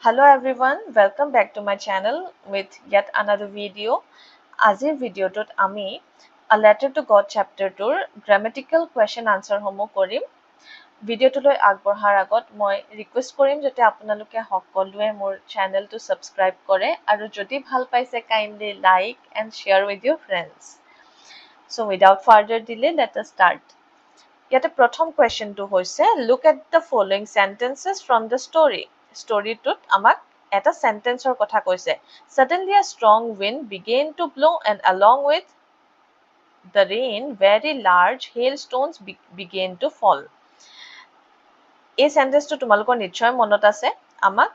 Hello everyone, welcome back to my channel with yet another video. Azir video tot ami A Letter to God chapter 2 grammatical question answer homo korim. Video to loi agborhar agot moi request korim jote apunaluke hokolue mor channel to subscribe kore aru jodi bhal paise kindly like and share with your friends. So without further delay, let us start. Yet a prothom question to hoise, look at the following sentences from the story. Story tut amak eta sentence or kotha koise. Suddenly a strong wind began to blow and along with the rain very large hailstones began to fall. এই সেন্টেন্সটো তোমালোকৰ নিশ্চয় মনত আছে আমাক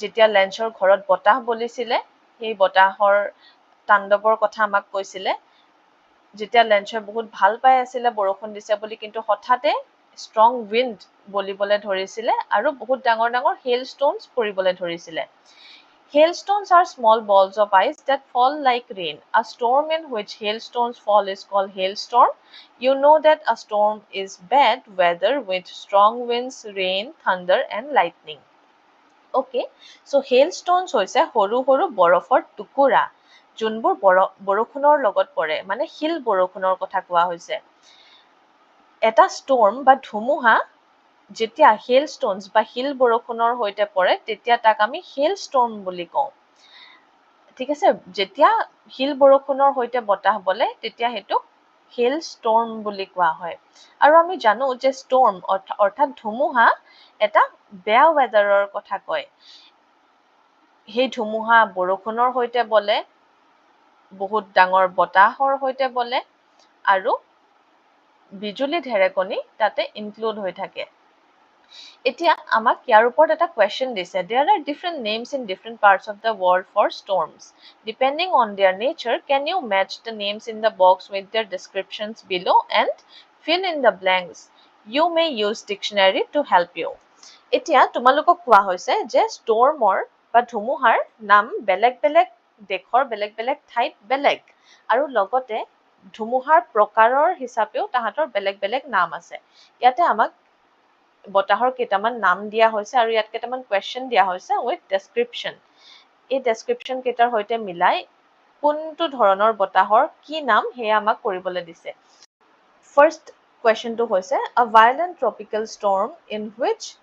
যেতিয়া লেঞ্চৰ ঘৰত বতাহ বলিছিলে সেই বতাহৰ তাণ্ডৱৰ কথা আমাক কৈছিলে যেতিয়া লেঞ্চে বহুত ভাল পাই আছিলে বৰষুণ দিছে বুলি কিন্তু হঠাতে ষ্ট্ৰং উইণ্ড বলিবলৈ ধৰিছিলে আৰু বহুত ডাঙৰ ডাঙৰ হেইলstones পৰিবলৈ ধৰিছিলে Hailstones are small balls of ice that fall like rain. A storm in which hailstones fall is called hailstorm. You know that a storm is bad weather with strong winds, rain, thunder and lightning. Okay, so hailstones hoise horu horu borofar tukura. যোনবোৰ বৰষুণৰ লগত পৰে মানে শিল বৰষুণৰ কথা কোৱা হৈছে এটা ষ্টৰ্ম বা ধুমুহা যেতিয়া হেইলstones বা শিল বৰষুণৰ হৈতে পৰে তেতিয়া তাক আমি হেইলstorm বুলি কওঁ ঠিক আছে যেতিয়া শিল বৰষুণৰ হৈতে বতাহ বলে তেতিয়া হেতু হেইলstorm বুলি কোৱা হয় আৰু আমি জানো যে ষ্টৰ্ম অৰ্থাৎ ধুমুহা এটা বেয়া ওয়েদাৰৰ কথা কয় সেই ধুমুহা বৰষুণৰ হৈতে বলে বহুত ডাঙৰ বতাহৰ হৈতে বলে আৰু বিজুলী ঢেৰেকণি তাতে ইনক্লুড হৈ থাকে এতিয়া আমাক ইয়াৰ ওপৰত এটা কোৱেশ্চন দিছে there are different names in different parts of the world for storms depending on their nature can you match the names in the box with their descriptions below and fill in the blanks you may use dictionary to help you এতিয়া তোমালোকক কোৱা হৈছে যে ষ্টৰ্মৰ বা ধুমুহাৰ নাম বেলেগ বেলেগ দেশৰ বেলেগ বেলেগ ঠাইত বেলেগ আৰু লগতে ধুমুহাৰ প্ৰকাৰৰ হিচাপেও তাহাঁতৰ বেলেগ বেলেগ নাম আছে ইয়াতে আমাক বতাহৰ কেইটামান নাম দিয়া হৈছে আৰু ইয়াত কেইটামান কোৱেশ্চন দিয়া হৈছে উইথ ডেসক্ৰিপচন এই ডেসক্ৰিপচন কেইটাৰ হৈতে মিলাই কোনটো ধৰণৰ বতাহৰ কি নাম হেয়া আমাক কৰিবলৈ দিছে ফাৰ্ষ্ট কোৱেশ্চনটো হৈছে a violent tropical storm in which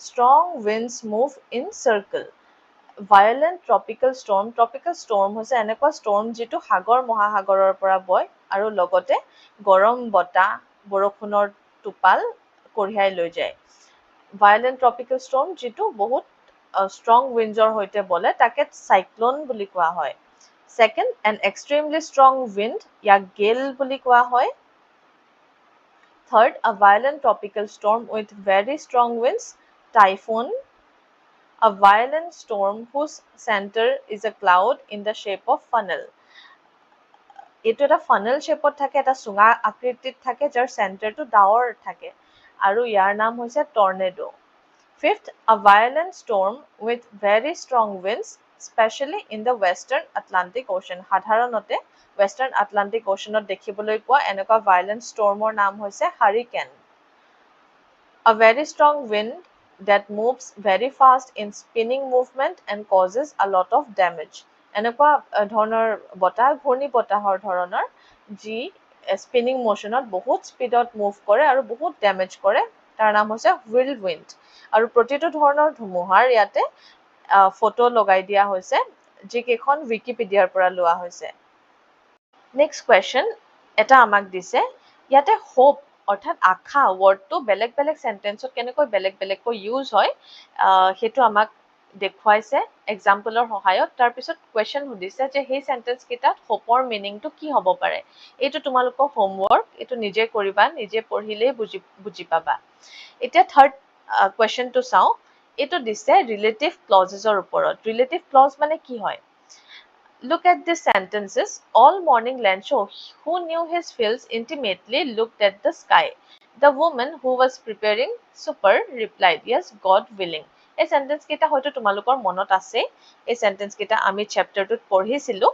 strong winds move in circle violent tropical storm হৈছে এনেকুৱা storm যিটো সাগৰ মহাসাগৰৰ পৰা বয় আৰু লগতে গৰম বতাহ বৰষুণৰ টোপাল কঢ়িয়াই লৈ যায় violent tropical storm যিটো বহুত strong windsৰ হৈতে বলে তাকে cyclone বুলি কোৱা হয় second an extremely strong wind ইয়াক gale বুলি কোৱা হয় third a violent tropical storm with very strong winds typhoon a violent storm whose center is a cloud in the shape of funnel এইটো এটা funnel shapeত থাকে এটা সুঙা আকৃতিত থাকে যাৰ চেণ্টাৰটো ডাৱৰ থাকে আৰু ইয়াৰ নাম হৈছে tornado fifth a violent storm with very strong winds especially in the western atlantic ocean সাধাৰণতে western atlantic oceanত দেখিবলৈ পোৱা এনেকুৱা violent stormৰ নাম হৈছে hurricane a very strong wind that moves very fast in spinning movement and causes a lot of damage এনেকুৱা ধৰণৰ বতাহ ঘূৰ্ণী বতাহৰ ধৰণৰ যি স্পিনিং মোশনত বহুত স্পীডত মুভ কৰে আৰু বহুত ড্যামেজ কৰে তাৰ নাম হৈছে whirlwind আৰু প্ৰতিটো ধৰণৰ ধুমুহাৰ ইয়াতে ফটো লগাই দিয়া হৈছে যি কেখন উইকিপিডিয়াৰ পৰা লোৱা হৈছে নেক্সট কোৱেশ্চন এটা আমাক দিছে ইয়াতে হোপ অৰ্থাৎ আশা ওয়াৰ্ডটো বেলেগ বেলেগ সেন্টেন্সত কেনেকৈ বেলেগ বেলেগকৈ ইউজ হয় হেতু আমাক দেখুৱাইছে এক্সাম্পলৰ সহায়ত তাৰ পিছত কোৱেশ্চন সুধিছে যে সেই সেন্টেন্স কেইটাত হোপৰ মিনিংটো কি হ'ব পাৰে এইটো তোমালোকৰ হোমৱৰ্ক এইটো নিজে কৰিবা নিজে পঢ়িলেই বুজি পাবা এতিয়া থাৰ্ড কোৱেশ্চনটো চাও এইটো দিছে ৰিলেটিভ ক্লজেছৰ ওপৰত ৰিলেটিভ ক্লজ মানে কি হয় Look at these sentences. All morning Lancho, who knew his fields intimately, looked at the sky. The woman who was preparing supper replied, yes, God willing. এই সেন্টেন্স কেইটা হয়তো তোমালোকৰ মনত আছে এই সেন্টেন্স কেইটা আমি চ্যাপ্টাৰটোত পঢ়িছিলো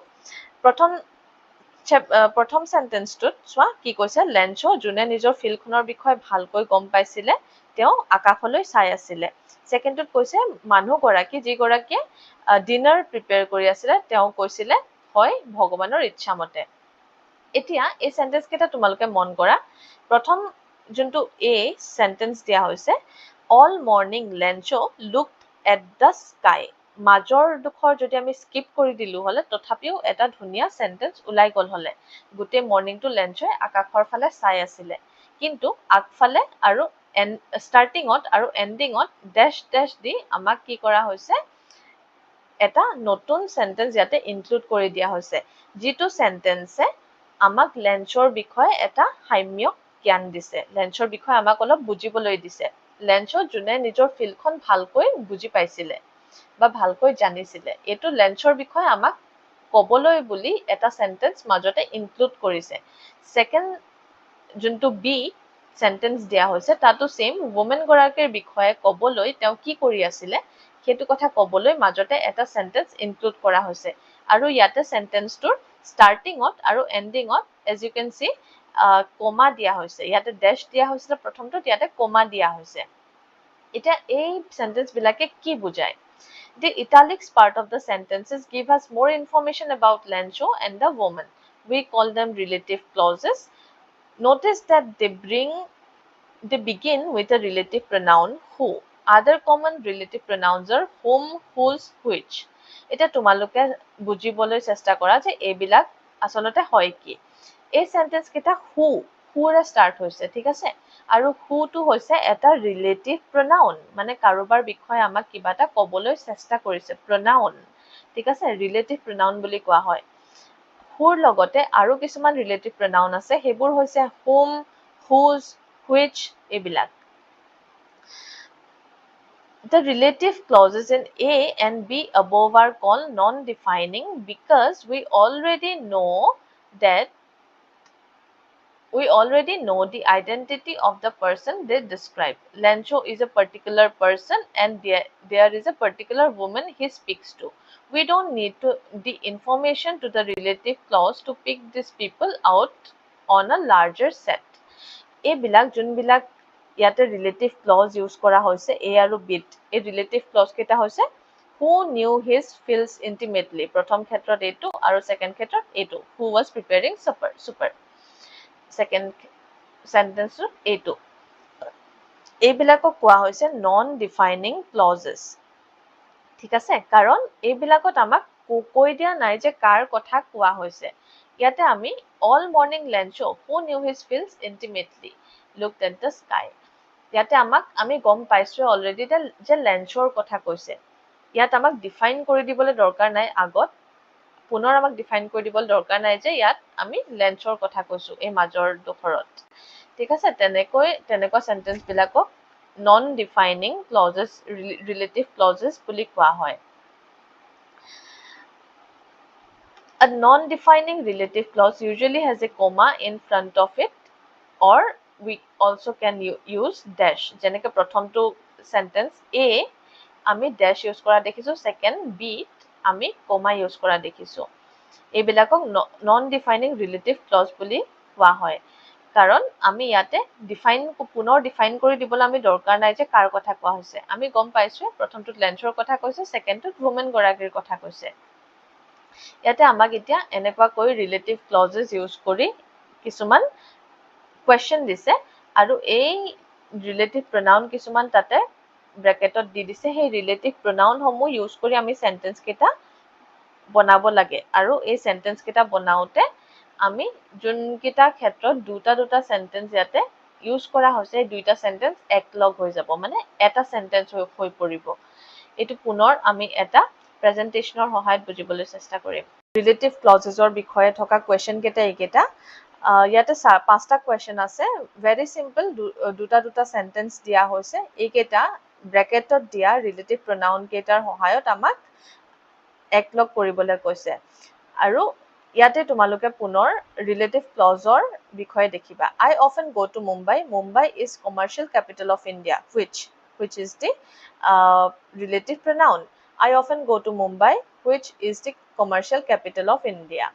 প্ৰথম সেন্টেন্সটোত চোৱা কি কৈছে লেঞ্চো যোনে নিজৰ ফিল্ডখনৰ বিষয়ে ভালকৈ গম পাইছিলে তেওঁ আকাশলৈ চাই আছিলে সেকেন্ডত কৈছে মানুহগৰাকী যিগৰাকীয়ে ডিনাৰ প্ৰিপেয়াৰ কৰি আছিলে তেওঁ কৈছিলে হয় ভগৱানৰ ইচ্ছা মতে এতিয়া এই সেন্টেন্স কেইটা তোমালোকে মন কৰা প্ৰথম যোনটো এ সেন্টেন্স দিয়া হৈছে all morning Lencho looked at the sky মাজৰ দুখৰ যদি আমি স্কিপ কৰি দিলো হলে তথাপিও এটা ধুনীয়া সেন্টেন্স ওলাই গল হলে গোটেই মৰ্নিংটো লেঞ্চয়ে আকাশৰ ফালে চাই আছিলে কিন্তু আগফালে আৰু ষ্টাৰ্টিঙত আৰু এণ্ডিঙত ডেশ ডেশ দি আমাক কি কৰা হৈছে এটা নতুন সেন্টেন্স ইয়াতে ইনক্লুড কৰি দিয়া হৈছে যিটো সেন্টেন্সে আমাক লেঞ্চৰ বিষয়ে এটা সাম্যক জ্ঞান দিছে লেঞ্চৰ বিষয়ে আমাক অলপ বুজিবলৈ দিছে লেঞ্চত যোনে নিজৰ ফিল্ডখন ভালকৈ বুজি পাইছিলে বা ভালকৈ জানিছিলে এইটো লেঞ্চৰ বিষয়ে আমাক ক'বলৈ বুলি এটা সেন্টেন্স মাজতে ইনক্লুড কৰিছে সেকেন্ড যোনটো বি সেন্টেন্স দিয়া হৈছে তাতো সেম ওমেন গৰাকীৰ বিষয়ে ক'বলৈ তেওঁ কি কৰি আছিলে সেইটো কথা ক'বলৈ মাজতে এটা সেন্টেন্স ইনক্লুড কৰা হৈছে আৰু ইয়াতে সেন্টেন্সটোৰ ষ্টাৰ্টিঙত আৰু এণ্ডিঙত as you can c comma দিয়া হৈছে ইয়াতে ডেশ দিয়া হৈছিলে প্ৰথমটোত ইয়াতে কমা দিয়া হৈছে এতিয়া এই সেন্টেন্স বিলাকে কি বুজায় The italics part of the sentences give us more information about Lencho and the woman. We call them relative clauses. Notice that they begin with a relative pronoun who. Other common relative pronouns are whom, whose, which. এটা তোমালোকে বুজিবলৈ চেষ্টা কৰা যে এইবিলাক আচলতে হয় কি এই সেন্টেন্স কেইটা হুৰে ষ্টাৰ্ট হৈছে ঠিক আছে আৰু হুটো হৈছে এটা ৰিলেটিভ প্ৰনাউন মানে কাৰোবাৰ বিষয়ে আমাক কিবা এটা ক'বলৈ চেষ্টা কৰিছে প্ৰনাউন ঠিক আছে ৰিলেটিভ প্ৰনাউন বুলি কোৱা হয় হুৰ লগতে আৰু কিছুমান ৰিলেটিভ প্ৰনাউন আছে সেইবোৰ হৈছে whom, whose, which এইবিলাক The relative clauses in A and B above are called non-defining because we already know the identity of the person they describe. Lencho is a particular person and there is a particular woman he speaks to. We don't need the information to the relative clause to pick these people out on a larger set. এইবিলাক যোনবিলাক ইয়াতে relative close use কৰা হৈছে এ আৰু বিত এই relative close কেইটা হৈছে who knew his feels intimately প্ৰথম ক্ষেত্ৰত এইটো আৰু সেকেন্ড ক্ষেত্ৰত এইটো who was preparing supper second সেন্টেন্সটো এইটো এইবিলাকক কোৱা হৈছে নন ডিফাইনিং ক্লজেছ ঠিক আছে কাৰণ এইবিলাকত আমাক কৈ দিয়া নাই যে কাৰ কথা কোৱা হৈছে ইয়াতে আমি all morning Lencho who knew his feels intimately looked at the sky ইয়াতে আমি গম পাইছো অলৰেডি যে লেঞ্চৰ কথা কৈছে ইয়াত আমাক ডিফাইন কৰি দিবলৈ দৰকাৰ নাই আগত পুনৰ আমাক ডিফাইন কৰি দিবলৈ দৰকাৰ নাই যে ইয়াত আমি লেঞ্চৰ কথা কৈছো এই মাজৰ দুখৰত ঠিক আছে তেনেকুৱা সেন্টেন্স বিলাকক নন ডিফাইনিং ক্লজেছ ৰিলেটিভ ক্লজেছ বুলি কোৱা হয় A non-defining relative clause usually has a comma in front of it or we also can use dash যেনেকৈ প্ৰথমটো সেন্টেন্স A আমি dash ইউজ কৰা দেখিছো সেকেন্ড B আমি কমা ইউজ কৰা দেখিছো এইবিলাকক নন ডিফাইনিং ৰিলেটিভ ক্লজ বুলি কোৱা হয় কাৰণ আমি ইয়াতে পুনৰ ডিফাইন কৰি দিবলৈ আমি দৰকাৰ নাই যে কাৰ কথা কোৱা হৈছে আমি গম পাইছো প্ৰথমটোত লেঞ্চৰ কথা কৈছে সেকেন্ডটোত ওমেন গৰাকীৰ কথা কৈছে ইয়াতে আমাক এতিয়া এনেকুৱাকৈ ৰিলেটিভ ক্লজেছ ইউজ কৰি কিছুমান কুৱেশ্যন দিছে আৰু এই ৰিলেটিভ প্ৰনাউন কিছুমান তাতে ব্ৰেকেটত দি দিছে সেই ৰিলেটিভ প্ৰনাউনসমূহ ইউজ কৰি আমি সেন্টেন্স কেইটা বনাব লাগে আৰু এই সেন্টেন্স কেইটা বনাওতে আমি যোনকেইটা ক্ষেত্ৰত দুটা সেন্টেন্স ইয়াতে ইউজ কৰা হৈছে এই দুইটা সেন্টেন্স একলগ হৈ যাব মানে এটা সেন্টেন্স হৈ পৰিব এইটো পুনৰ আমি এটা প্ৰেজেন্টেশনৰ সহায়ত বুজিবলৈ চেষ্টা কৰিম ৰিলেটিভ ক্লজেছৰ বিষয়ে থকা কুৱেশ্যন কেইটা এইকেইটা ইয়াতে পাঁচটা কুৱেশ্যন আছে ভেৰি চিম্পল দুটা সেন্টেন্স দিয়া হৈছে এইকেইটা ব্ৰেকেটত দিয়া ৰিলেটিভ প্ৰনাউন কেইটাৰ সহায়ত আমাক একলগ কৰিবলৈ কৈছে আৰু ইয়াতে তোমালোকে পুনৰ ৰিলেটিভ ক্লজৰ বিষয়ে দেখিবা I often go to Mumbai. Mumbai is commercial capital of India. Which is the relative pronoun. I often go to Mumbai, which is the commercial capital of India.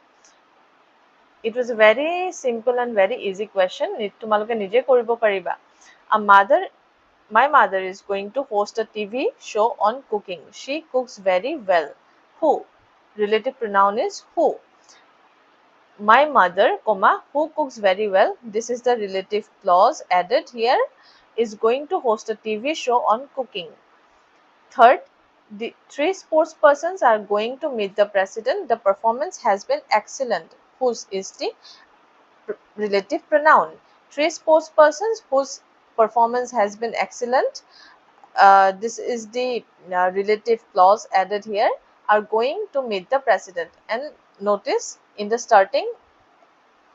It was a very simple and very easy question. তোমালোকে নিজে কৰিব পাৰিবা. A mother My mother is going to host a TV show on cooking. She cooks very well. Who? Relative pronoun is who. My mother, comma, who cooks very well. This is the relative clause added here. Is going to host a TV show on cooking. Third, the 3 sports persons are going to meet the president. The performance has been excellent. Whose is the relative pronoun. 3 sports persons whose performance has been excellent. This is the relative clause added here, are going to meet the president. And notice in the starting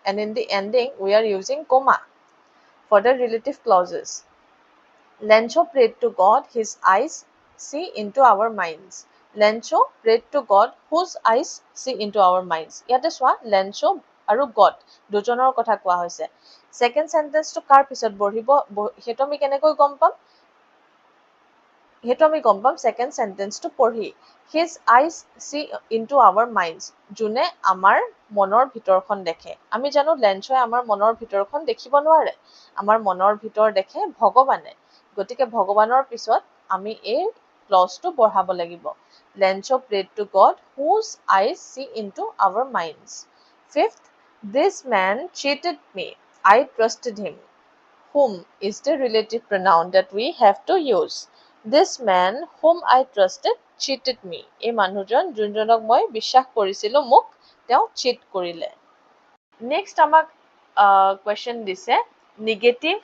and in the ending we are using comma for the relative clauses. Lencho prayed to God, his eyes see into our minds. Lencho prayed to God, whose eyes see into our minds. ইয়াতে চোৱা Lencho আৰু God দুজনৰ কথা কোৱা হৈছে. Second sentence to কাৰ পিছত বঢ়িব সেইটো আমি কেনেকৈ গম পাম? সেইটো আমি গম পাম second sentence to পঢ়ি. His eyes see into our minds. যোনে আমাৰ মনৰ ভিতৰখন দেখে. আমি জানো লেঞ্চই আমাৰ মনৰ ভিতৰখন দেখিব নোৱাৰে. আমাৰ মনৰ ভিতৰ দেখে ভগৱানে. গতিকে ভগৱানৰ পিছত আমি এই ক্লজটো বঢ়াব লাগিব. Lencho prayed to God, whose eyes see into our minds. Fifth, this man cheated me. I trusted him. Whom is the relative pronoun that we have to use. This man whom I trusted cheated me. এই মানুহজন যোনজনক মই বিশ্বাস কৰিছিলো মোক তেওঁ cheat কৰিলে. Next আমাক question দিছে negative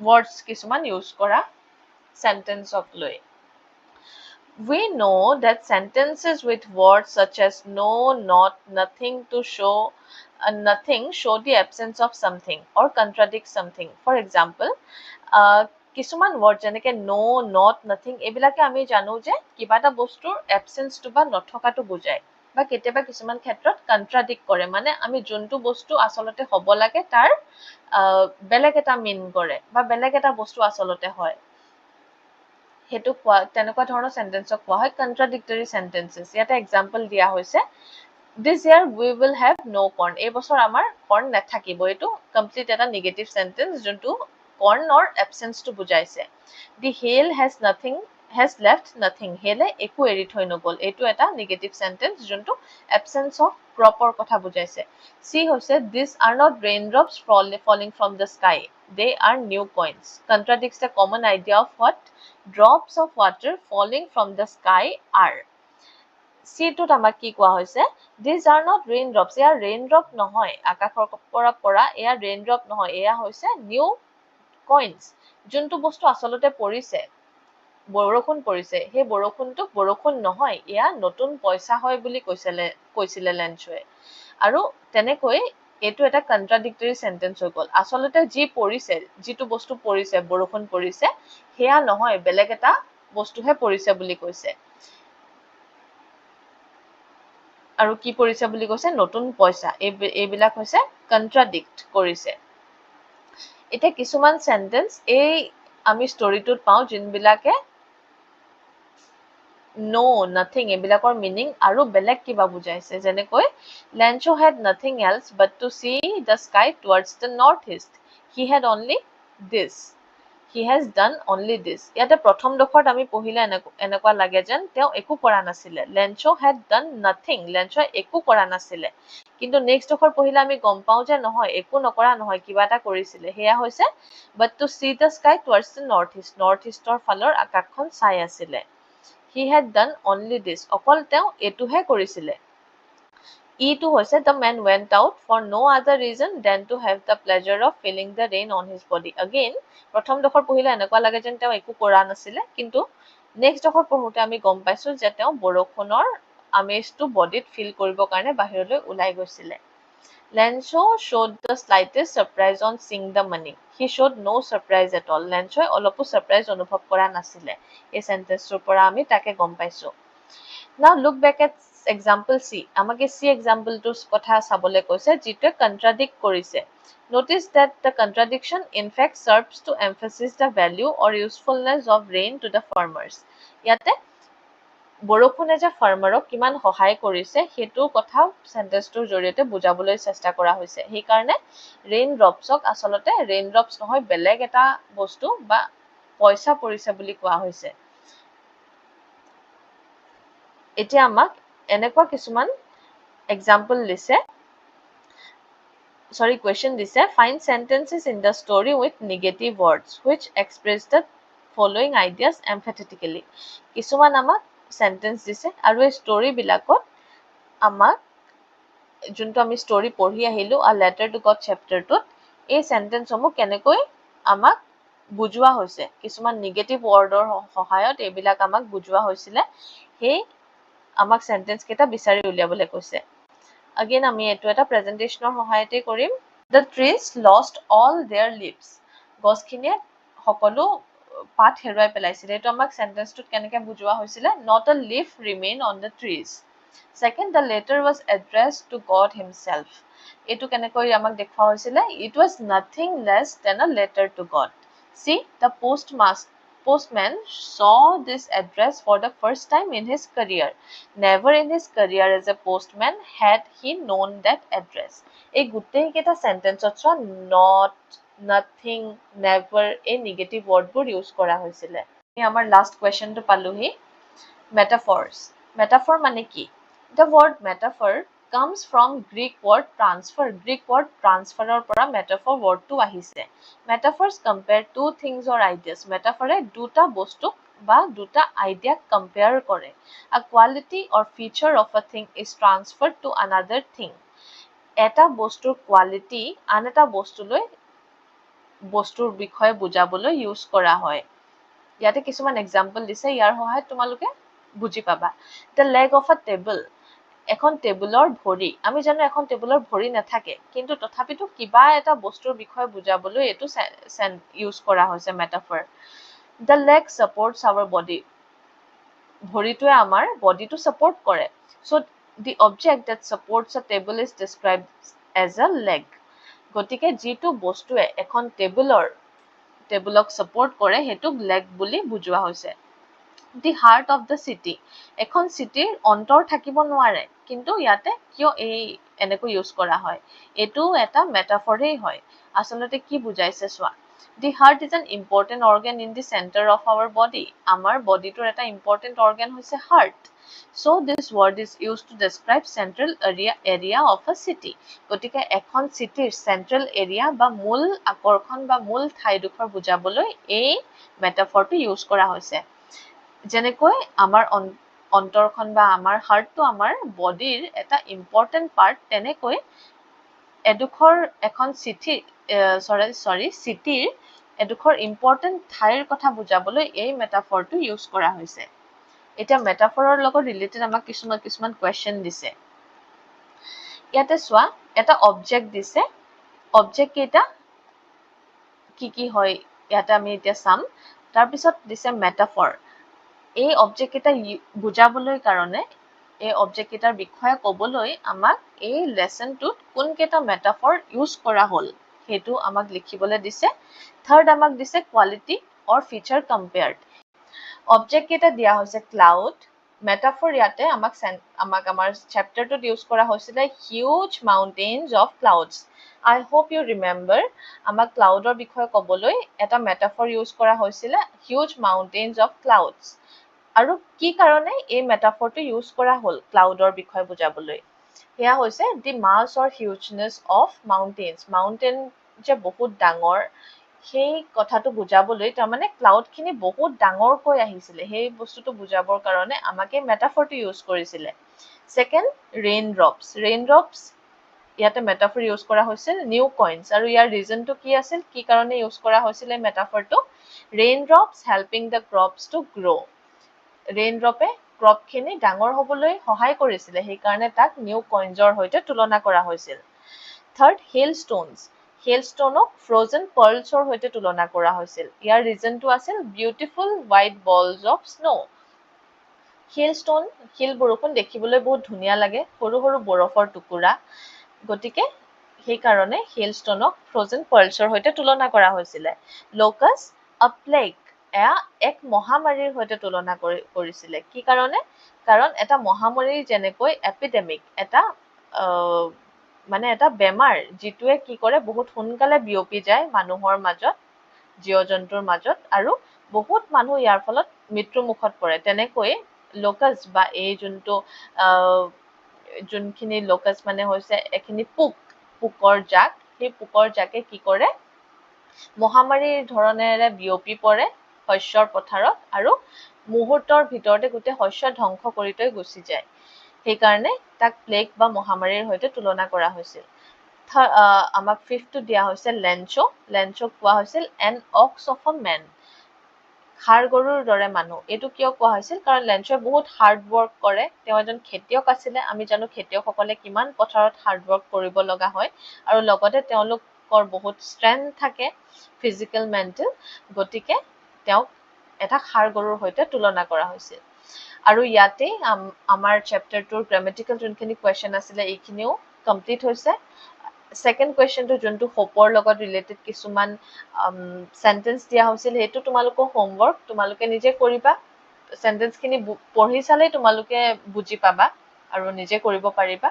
words কিছুমান use কৰা sentence of লৈ. We know that sentences with words such as no, not, nothing to show nothing show the absence of something or contradict something. For example, কিছুমান word যেনেকে no, not, nothing এইবিলাকে আমি জানো যে কিবা এটা বস্তুৰ absenceটো বা নথকাটো বুজায় বা কেতিয়াবা কিছুমান ক্ষেত্ৰত contradict কৰে মানে আমি যোনটো বস্তু আচলতে হ'ব লাগে তাৰ বেলেগ এটা mean কৰে বা বেলেগ এটা বস্তু আচলতে হয় হেতু তেনেকুৱা ধৰণৰ সেন্টেন্সক কোৱা হয় contradictory sentences. ইয়াতে এক্সাম্পল দিয়া হৈছে this year we will have no corn. এই বছৰ আমাৰ corn নাথাকিব. এইটো কমপ্লিট এটা নেগেটিভ সেন্টেন্স যোনটো cornৰ absenceটো বুজাইছে. The hail has left nothing. হেলে একো এৰি থৈ নগল. এইটো এটা নেগেটিভ সেন্টেন্স যোনটো absence of cropৰ কথা বুজাইছে. C হৈছে these are not raindrops falling from the sky. They are new coins. Contradicts the common idea of what drops of water falling from the sky are. C টোত আমাক কি কোৱা হৈছে these are not raindrops. এয়া raindrop নহয় আকাশৰ পৰা পৰা এয়া raindrop নহয় এয়া হৈছে new coins. যোনটো বস্তু আচলতে পৰিছে বৰষুণ পৰিছে সেই বৰষুণটো বৰষুণ নহয় এয়া নতুন পইচা হয় বুলি কৈছিলে লেঞ্চয়ে আৰু তেনেকৈ এইটো এটা কন্ট্ৰাডিক্টৰি সেন্টেন্স হৈ গ'ল আচলতে যি পৰিছে যিটো বস্তু পৰিছে বৰষুণ পৰিছে হেয়া নহয় বেলেগ এটা বস্তুহে পৰিছে বুলি কৈছে আৰু কি পৰিছে বুলি কৈছে নতুন পইচা এইবিলাক হৈছে কন্ট্ৰাডিক্ট কৰিছে এটা কিছুমান সেন্টেন্স এই আমি ষ্টৰীটোত পাওঁ জিনবিলাকে no nothing এইবিলাকৰ মিনিং আৰু বেলেগ কিবা বুজাইছে যেনেকৈ Lencho had nothing else but to see the sky towards the northeast. He had only this. He has done only this. ইয়াতে প্ৰথম ডখৰত আমি পঢ়িলে এনেকুৱা লাগে যেন তেওঁ একো কৰা নাছিলে Lencho had done nothing. Lencho একো কৰা নাছিলে কিন্তু নেক্সট ডখৰ পঢ়িলে আমি গম পাওঁ যে নহয় একো নকৰা নহয় কিবা এটা কৰিছিলে হেয়া হৈছে but to see the sky towards the northeast. Northeastৰ ফালৰ আকাশখন চাই আছিলে He had done only this. অকল তেওঁ এটোহে কৰিছিলে E2 হৈছে the man went out for no other reason than to have the pleasure of feeling the rain on his body. Again, প্ৰথম ডখৰ পঢ়িলে এনেকুৱা লাগে যেন তেওঁ একো কৰা নাছিলে কিন্তু নেক্সট ডখৰ পঢ়োতে আমি গম পাইছো যে তেওঁ বৰষুণৰ আমেজটো বডিত ফিল কৰিবৰ কাৰণে বাহিৰলৈ ওলাই গৈছিলে Lencho showed the slightest surprise on seeing the money. He showed no surprise at all. Lencho অলপো surprise অনুভৱ কৰা নাছিলে এই সেন্টেন্সটোৰ পৰা আমি তাকে গম পাইছো Now look back at example C. আমাকে C exampleটোৰ কথা চাবলৈ কৈছে যিটোৱে contradict কৰিছে Notice that the contradiction in fact serves to emphasize the value or usefulness of rain to the farmers. ইয়াতে বৰষুণে যে ফাৰ্মাৰক কিমান সহায় কৰিছে হেতু কথা সেন্টেন্সটোৰ জৰিয়তে বুজাবলৈ চেষ্টা কৰা হৈছে সেই কাৰণে ৰেইন ড্ৰপছক আচলতে ৰেইন ড্ৰপছ নহয় বেলেগ এটা বস্তু বা পইচা পৰিছে বুলি কোৱা হৈছে এতিয়া আমাক এনেকুৱা কিছুমান এক্সাম্পল দিছে question দিছে find sentences in the story with negative words which express the following ideas emphatically কিছুমান আমাক sentence দিছে আৰু এই story বিলাকত আমাক যোনটো আমি story পঢ়ি আহিলো a letter to God chapter 2 এই sentence সমূহ কেনেকৈ আমাক বুজোৱা হৈছে কিছুমান negative wordৰ সহায়ত এইবিলাক আমাক বুজোৱা হৈছিলে সেই আমাক sentence কেইটা বিচাৰি উলিয়াবলৈ কৈছে again আমি এটো এটা প্ৰেজেন্টেচনৰ সহায়তে কৰিম the trees lost all their leaves গছখিনিয়ে সকলো পাত হেৰুৱাই পেলাইছিল এটো আমাক সেন্টেন্সটোত কেনেকৈ বুজোৱা হৈছিল not a leaf remain on the trees second the letter was addressed to God himself এটো কেনেকৈ আমাক দেখুৱা হৈছিল it was nothing less than a letter to God see the postman saw this address for the first time in his career never in his career as a postman had he known that address এই গুটেই কেটা সেন্টেন্সত not nothing never এই negative ওয়াৰ্ডবোৰ use কৰা হৈছিল আমাৰ last কোৱেশ্চনটো পালোহি metaphors metaphor মানে কি the word metaphor comes from Greek word transfer Greek word transfer or পৰা metaphor word to আহিছে metaphors compare two things or ideas metaphor দুটা বস্তু বা দুটা আইডিয়া কম্পেয়াৰ কৰে a quality or feature of a thing is transferred to another thing এটা বস্তুৰ quality আন এটা বস্তুলৈ বস্তুৰ বিষয়ে বুজাবলৈ ইউজ কৰা হয় ইয়াতে কিছুমান এক্সাম্পল দিছে ইয়াৰ সহায়ত তোমালোকে বুজি পাবা the leg of a table এখন টেবুলৰ ভৰি আমি জানো এখন টেবুলৰ ভৰি নাথাকে কিন্তু তথাপিতো কিবা এটা বস্তুৰ বিষয়ে বুজাবলৈ এটো ইউজ কৰা হৈছে metaphor the leg supports our body ভৰিটোৱে আমাৰ বডিটো সাপোৰ্ট কৰে so the object that supports a table is described as a leg গতিকে যেটো বস্তুৱে এখন টেবুলক সাপোৰ্ট কৰে হেতুক leg বুলি বুজোৱা হৈছে the heart of the city এখন চিটিৰ অন্তৰ থাকিব নোৱাৰে কিন্তু ইয়াতে কিয় এই এনেকৈ ইউজ কৰা হয় এটো এটা মেটাফৰই হয় আসলতে কি বুজাইছে সোৱা the heart is an important organ in the center of our body আমাৰ বডিটোৰ এটা important organ হৈছে heart so this word is used to describe central area of a city গতিকে এখন চিটিৰ central area বা মূল আকৰ্ষণ বা মূল ঠাইডোখৰ বুজাবলৈ এই মেটাফৰটো ইউজ কৰা হৈছে যেনেকৈ আমাৰ অন্তৰখন বা আমাৰ হাৰ্টটো আমাৰ বডিৰ এটা ইম্পৰ্টেন্ট পাৰ্ট তেনেকৈ এডুখৰ এখন চিটিৰ এডুখৰ ইম্পৰ্টেন্ট ঠাইৰ কথা বুজাবলৈ এই মেটাফৰটো ইউজ কৰা হৈছে এটা মেটাফৰৰ লগত ৰিলেটেড আমাক কিছুমান কোৱেশ্চন দিছে ইয়াতে সোৱা এটা অবজেক্ট দিছে অবজেক্ট কেটা কি হয় ইয়াতে আমি এতিয়া চাম তাৰ পিছত দিছে মেটাফৰ এই অবজেক্ট কেটা বুজাবলৈ কাৰণে এই অবজেক্ট কেটাৰ বিষয়ে ক'বলৈ আমাক এই লেসনটোত কোন কেটা মেটাফৰ ইউজ কৰা হল হেতু আমাক লিখিবলৈ দিছে থাৰ্ড আমাক দিছে কোৱালিটি অৰ ফিচাৰ কম্পেয়াৰ্ড অবজেক্ট কেটা দিয়া হৈছে ক্লাউড মেটাফৰ ইয়াতে আমাক আমাৰ চেপ্টাৰটোত ইউজ কৰা হৈছিল huge mountains of clouds I hope you remember আমাক ক্লাউডৰ বিষয়ে ক'বলৈ এটা মেটাফৰ ইউজ কৰা হৈছিল হিউজ মাউন্টেইনছ অফ ক্লাউডছ আৰু কি কাৰণে এই মেটাফৰটো ইউজ কৰা হল ক্লাউডৰ বিষয়ে বুজাবলৈ হেয়া হৈছে দি মাছ অৰ হিউজনেছ অফ মাউন্টেইনছ মাউন্টেইন যে বহুত ডাঙৰ সেই কথাটো বুজাবলৈ তাৰ মানে ক্লাউড খিনি বহুত ডাঙৰকৈ আহিছিল সেই বস্তুটো বুজাবৰ কাৰণে আমাকে মেটাফৰটো ইউজ কৰিছিল সেকেন্ড ৰেইনড্ৰপছ ইয়াতে মেটাফৰ ইউজ কৰা হৈছিল নিউ কইনছ আৰু ইয়াৰ ৰিজনটো কি আছিল কি কাৰণে ইউজ কৰা হৈছিল এই মেটাফৰটো raindrops helping the crops to grow ৰেইনড্ৰপে ক্ৰপ খিনি ডাঙৰ হ'বলৈ সহায় কৰিছিল সেই কাৰণে তাক নিউ কইনছৰ হৈতে তুলনা কৰা হৈছিল থাৰ্ড হেলস্টোনক ফ্ৰোজেন পাৰ্লছৰ হৈতে তুলনা কৰা হৈছিল ইয়াৰ ৰিজনটো আছিল বিউটিফুল হোৱাইট বলছ অফ স্নো হিল বৰষুণ দেখিবলৈ বহুত ধুনীয়া লাগে সৰু সৰু বৰফৰ টুকুৰা গতিকে সেই কাৰণে হেলস্টোনক ফ্ৰোজেন পাৰ্লছৰ হৈতে তুলনা কৰা হৈছিল লোকাছ আ প্লেগ এক মহামাৰীৰ হৈতে তুলনা কৰিছিল কি কাৰণে কাৰণ এটা মহামাৰী যেনেকৈ এপিডেমিক এটা মানে এটা বেমাৰ যিটোৱে কি কৰে বহুত সোনকালে বিয়পি যায় মানুহৰ মাজত জীৱ জন্তুৰ মাজত আৰু বহুত মানুহ ইয়াৰ ফলত মৃত্যু মুখত পৰে তেনেকৈ লোকাছ বা এই যোনখিনি লোকাছ মানে হৈছে এখিনি পোকৰ জাক সেই পোকৰ জাকে কি কৰে মহামাৰীৰ ধৰণেৰে বিয়পি পৰে শস্যৰ পথাৰত আৰু মুহূৰ্তৰ ভিতৰতে গোটেই শস্য ধ্বংস কৰি থৈ গুচি যায় সেইকাৰণে তাক প্লেগ বা মহামাৰীৰ সৈতে তুলনা কৰা হৈছিল আমাক ফিফ্থটো দিয়া হৈছে লেঞ্চক কোৱা হৈছিল an ox of a man ষাঁড় গৰুৰ দৰে মানুহ এইটো কিয় কোৱা হৈছিল কাৰণ লেঞ্চই বহুত হাৰ্ড ৱৰ্ক কৰে তেওঁ এজন খেতিয়ক আছিলে আমি জানো খেতিয়কসকলে কিমান পথাৰত হাৰ্ড ৱৰ্ক কৰিব লগা হয় আৰু লগতে তেওঁলোকৰ বহুত ষ্ট্ৰেংথ থাকে ফিজিকেল মেণ্টেল গতিকে তেওঁক এটা ষাঁড় গৰুৰ সৈতে তুলনা কৰা হৈছিল আৰু ইয়াতে আমাৰ চেপ্টাৰটোৰ গ্ৰামেটিকেল যোনখিনি কুৱেশ্যন আছিলে এইখিনিও কমপ্লিট হৈছে ছেকেণ্ড কুৱেশ্যনটো যোনটো হোপৰ লগত ৰিলেটেড কিছুমান চেণ্টেন্স দিয়া হৈছিল সেইটো তোমালোকৰ হোমৱৰ্ক তোমালোকে নিজে কৰিবা চেণ্টেন্সখিনি পঢ়ি চালেই তোমালোকে বুজি পাবা আৰু নিজে কৰিব পাৰিবা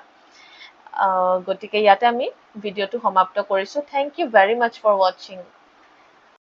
গতিকে ইয়াতে আমি ভিডিঅ'টো সমাপ্ত কৰিছোঁ thank you very much for ৱাচিং